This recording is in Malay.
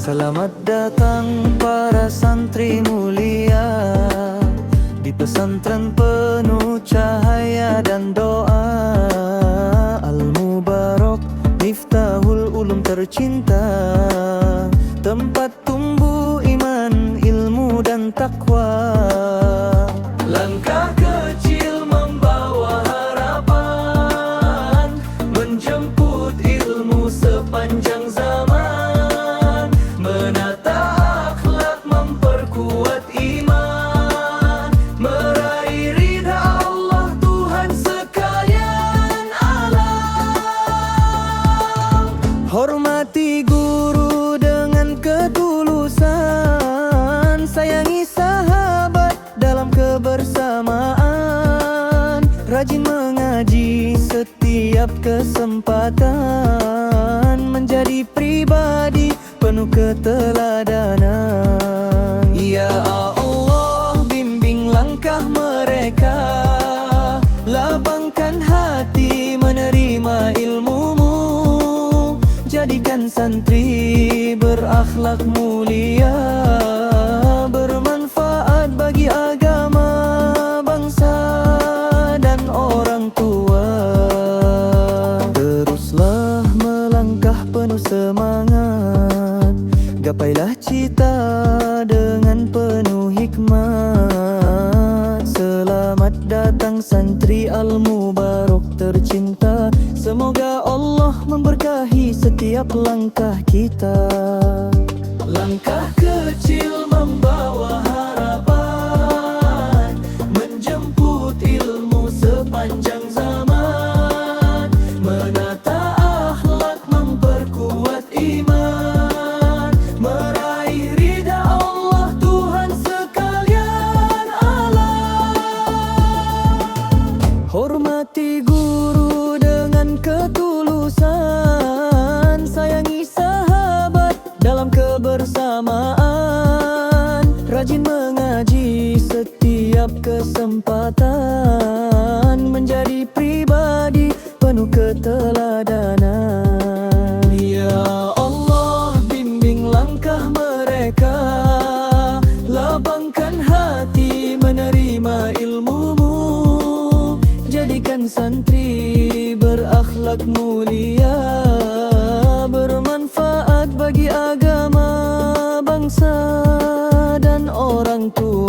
Selamat datang para santri mulia di pesantren penuh cahaya dan doa. Al-Mubarak, Miftahul Ulum tercinta, tempat tumbuh iman, ilmu dan takwa. Langkah kecil membawa harapan, menjemput ilmu sepanjang zaman, menata akhlak, memperkuat iman, meraih ridha Allah Tuhan sekalian alam. Hormati guru dengan ketulusan, sayangi sahabat dalam kebersamaan, rajin mengaji setiap kesempatan, menjadi pribadi penuh keteladanan. Ya Allah, bimbing langkah mereka, lapangkan hati menerima ilmu-Mu, jadikan santri berakhlak mulia, bermanfaat bagi agama, bangsa dan orang tua. Teruslah melangkah penuh semangat, gapailah cita dengan penuh hikmat. Selamat datang santri Al-Mubarak tercinta, semoga Allah memberkahi setiap langkah kita. Langkah kecil membawa harapan, menjemput ilmu sepanjang zaman, menata akhlak, memperkuat iman, meraih ridha Allah Tuhan sekalian alam. Hormati guru dengan ketulusan, sayangi sahabat dalam kebersamaan, rajin mengaji setiap kesempatan, menjadi pribadi penuh keteladanan. Ya Allah, bimbing langkah mereka, lapangkan hati menerima ilmu-Mu, jadikan santri berakhlak mulia, bermanfaat bagi agama, bangsa dan orang tua.